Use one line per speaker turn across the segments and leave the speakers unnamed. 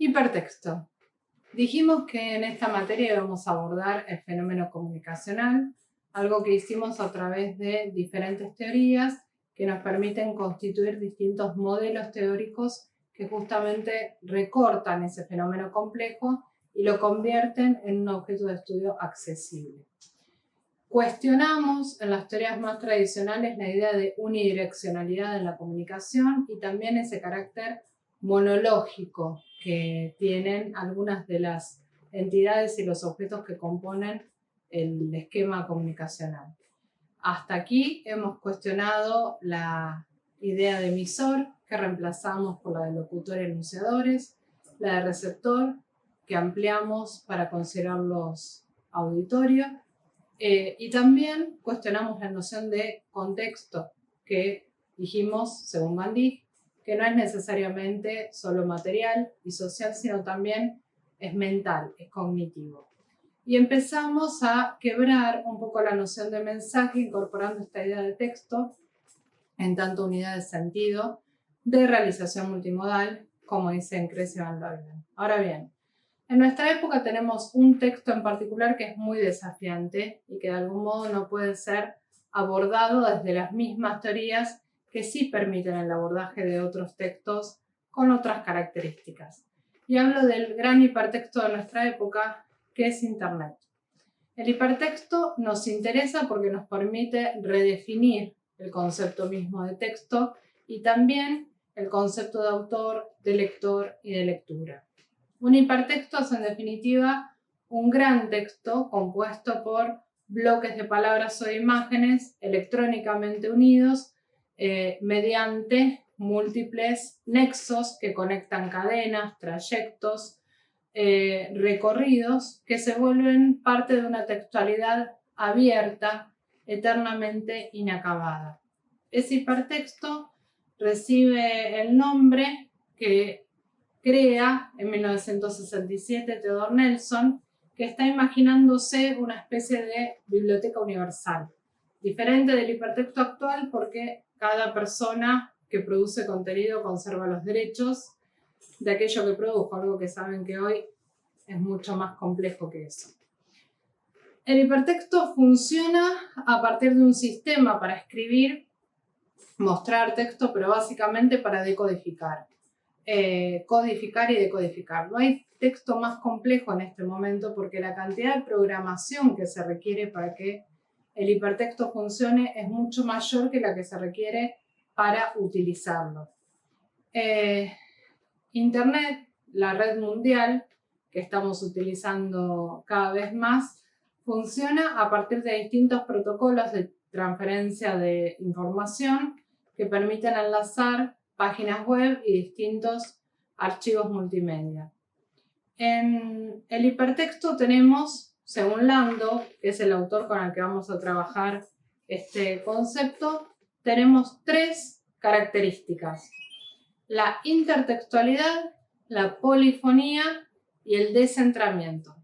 Hipertexto. Dijimos que en esta materia íbamos a abordar el fenómeno comunicacional, algo que hicimos a través de diferentes teorías que nos permiten constituir distintos modelos teóricos que justamente recortan ese fenómeno complejo y lo convierten en un objeto de estudio accesible. Cuestionamos en las teorías más tradicionales la idea de unidireccionalidad en la comunicación y también ese carácter monológico que tienen algunas de las entidades y los objetos que componen el esquema comunicacional. Hasta aquí hemos cuestionado la idea de emisor, que reemplazamos por la de locutor y enunciadores, la de receptor, que ampliamos para considerarlos auditorios, y también cuestionamos la noción de contexto, que dijimos, según Van Dijk, que no es necesariamente solo material y social, sino también es mental, es cognitivo. Y empezamos a quebrar un poco la noción de mensaje, incorporando esta idea de texto en tanto unidad de sentido, de realización multimodal, como dicen Kress y Van Leeuwen. Ahora bien, en nuestra época tenemos un texto en particular que es muy desafiante y que de algún modo no puede ser abordado desde las mismas teorías que sí permiten el abordaje de otros textos con otras características. Y hablo del gran hipertexto de nuestra época, que es Internet. El hipertexto nos interesa porque nos permite redefinir el concepto mismo de texto y también el concepto de autor, de lector y de lectura. Un hipertexto es, en definitiva, un gran texto compuesto por bloques de palabras o de imágenes electrónicamente unidos mediante múltiples nexos que conectan cadenas, trayectos, recorridos que se vuelven parte de una textualidad abierta, eternamente inacabada. Ese hipertexto recibe el nombre que crea en 1967 Theodore Nelson, que está imaginándose una especie de biblioteca universal, diferente del hipertexto actual porque cada persona que produce contenido conserva los derechos de aquello que produjo, algo que saben que hoy es mucho más complejo que eso. El hipertexto funciona a partir de un sistema para escribir, mostrar texto, pero básicamente para decodificar. Codificar y decodificar. No hay texto más complejo en este momento porque la cantidad de programación que se requiere para que el hipertexto funcione es mucho mayor que la que se requiere para utilizarlo. Internet, la red mundial que estamos utilizando cada vez más, funciona a partir de distintos protocolos de transferencia de información que permiten enlazar páginas web y distintos archivos multimedia. En el hipertexto tenemos, según Lando, que es el autor con el que vamos a trabajar este concepto, tenemos tres características: la intertextualidad, la polifonía y el descentramiento.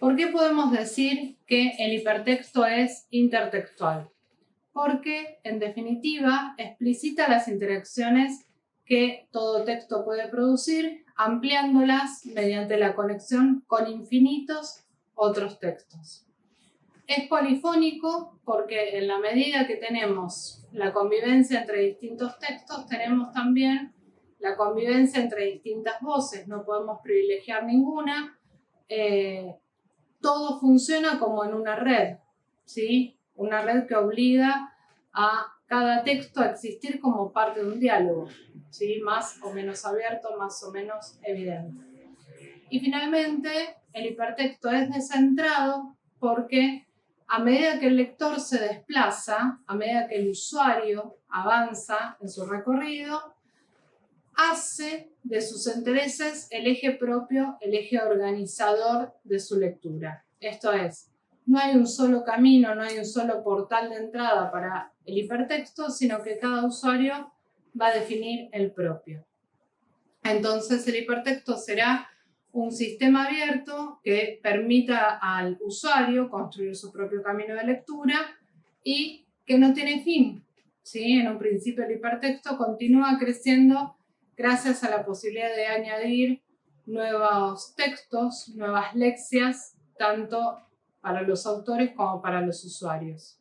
¿Por qué podemos decir que el hipertexto es intertextual? Porque, en definitiva, explicita las interacciones que todo texto puede producir, ampliándolas mediante la conexión con infinitos otros textos. Es polifónico porque en la medida que tenemos la convivencia entre distintos textos, tenemos también la convivencia entre distintas voces, no podemos privilegiar ninguna. Todo funciona como en una red, ¿sí? Una red que obliga a cada texto a existir como parte de un diálogo, ¿sí? Más o menos abierto, más o menos evidente. Y finalmente, el hipertexto es descentrado porque a medida que el lector se desplaza, a medida que el usuario avanza en su recorrido, hace de sus intereses el eje propio, el eje organizador de su lectura. Esto es, no hay un solo camino, no hay un solo portal de entrada para el hipertexto, sino que cada usuario va a definir el propio. Entonces, el hipertexto será un sistema abierto que permita al usuario construir su propio camino de lectura y que no tiene fin, ¿sí? En un principio el hipertexto continúa creciendo gracias a la posibilidad de añadir nuevos textos, nuevas lexias, tanto para los autores como para los usuarios.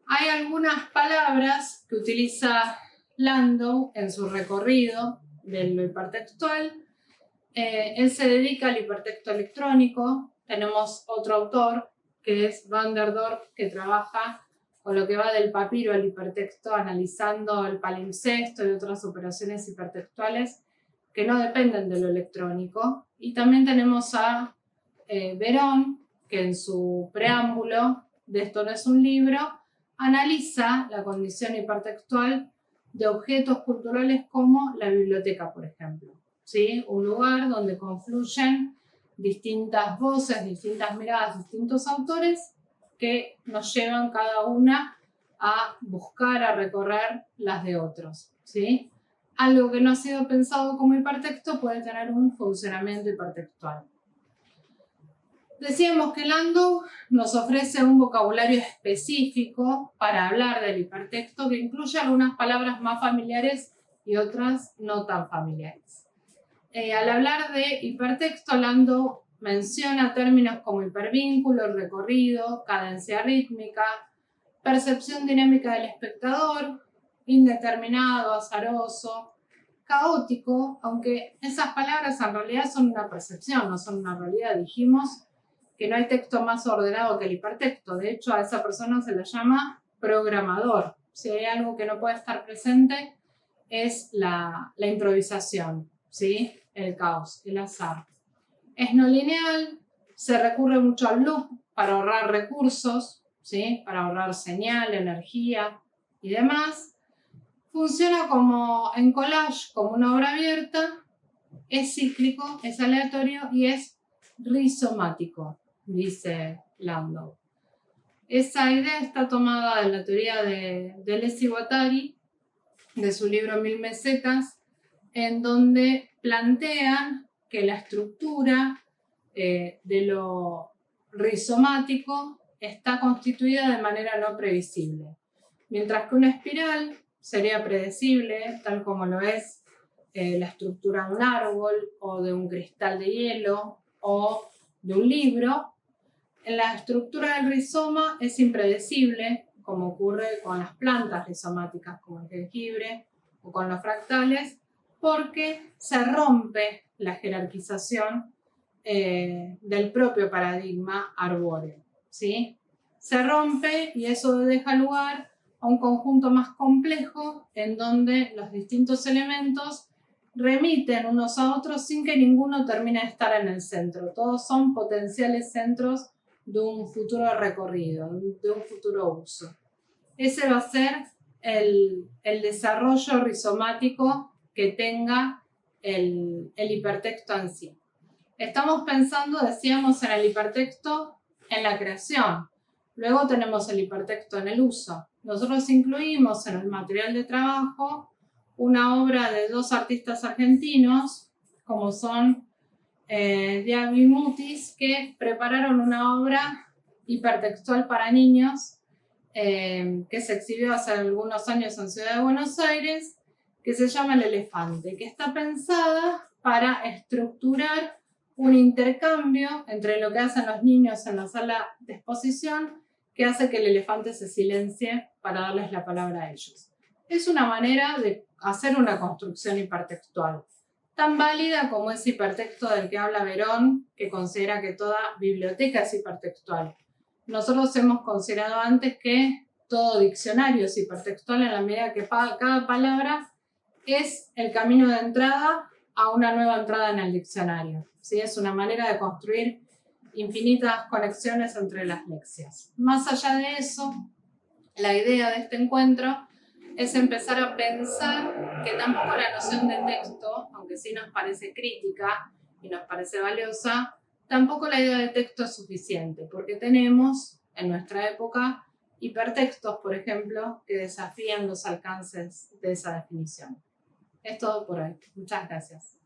Hay algunas palabras que utiliza Landau en su recorrido de lo hipertextual. Él se dedica al hipertexto electrónico. Tenemos otro autor, que es Van der Dorp, que trabaja con lo que va del papiro al hipertexto, analizando el palimpsesto y otras operaciones hipertextuales que no dependen de lo electrónico. Y también tenemos a Verón, que en su preámbulo de Esto no es un libro, analiza la condición hipertextual de objetos culturales como la biblioteca, por ejemplo. ¿Sí? Un lugar donde confluyen distintas voces, distintas miradas, distintos autores que nos llevan cada una a buscar, a recorrer las de otros. ¿Sí? Algo que no ha sido pensado como hipertexto puede tener un funcionamiento hipertextual. Decíamos que Landau nos ofrece un vocabulario específico para hablar del hipertexto que incluye algunas palabras más familiares y otras no tan familiares. Al hablar de hipertexto, Landau menciona términos como hipervínculo, recorrido, cadencia rítmica, percepción dinámica del espectador, indeterminado, azaroso, caótico, aunque esas palabras en realidad son una percepción, no son una realidad. Dijimos que no hay texto más ordenado que el hipertexto. De hecho, a esa persona se le llama programador. Si hay algo que no puede estar presente, es la improvisación, ¿sí? El caos, el azar. Es no lineal, se recurre mucho al loop para ahorrar recursos, ¿sí? Para ahorrar señal, energía y demás. Funciona como en collage, como una obra abierta, es cíclico, es aleatorio y es rizomático, dice Landau. Esa idea está tomada de la teoría de Deleuze-Guattari, de su libro Mil Mesetas, en donde plantean que la estructura de lo rizomático está constituida de manera no previsible, mientras que una espiral sería predecible, tal como lo es la estructura de un árbol o de un cristal de hielo o de un libro. La estructura del rizoma es impredecible, como ocurre con las plantas rizomáticas como el jengibre o con los fractales, porque se rompe la jerarquización del propio paradigma arbóreo, ¿sí? Se rompe y eso deja lugar a un conjunto más complejo en donde los distintos elementos remiten unos a otros sin que ninguno termine de estar en el centro. Todos son potenciales centros de un futuro recorrido, de un futuro uso. Ese va a ser el desarrollo rizomático que tenga el hipertexto en sí. Estamos pensando, decíamos, en el hipertexto en la creación. Luego tenemos el hipertexto en el uso. Nosotros incluimos en el material de trabajo una obra de dos artistas argentinos, como son Diago y Mutis, que prepararon una obra hipertextual para niños que se exhibió hace algunos años en Ciudad de Buenos Aires, que se llama El Elefante, que está pensada para estructurar un intercambio entre lo que hacen los niños en la sala de exposición, que hace que el elefante se silencie para darles la palabra a ellos. Es una manera de hacer una construcción hipertextual, tan válida como ese hipertexto del que habla Verón, que considera que toda biblioteca es hipertextual. Nosotros hemos considerado antes que todo diccionario es hipertextual en la medida que cada palabra es el camino de entrada a una nueva entrada en el diccionario. ¿Sí? Es una manera de construir infinitas conexiones entre las lexias. Más allá de eso, la idea de este encuentro es empezar a pensar que tampoco la noción de texto, aunque sí nos parece crítica y nos parece valiosa, tampoco la idea de texto es suficiente, porque tenemos en nuestra época hipertextos, por ejemplo, que desafían los alcances de esa definición. Es todo por hoy. Muchas gracias.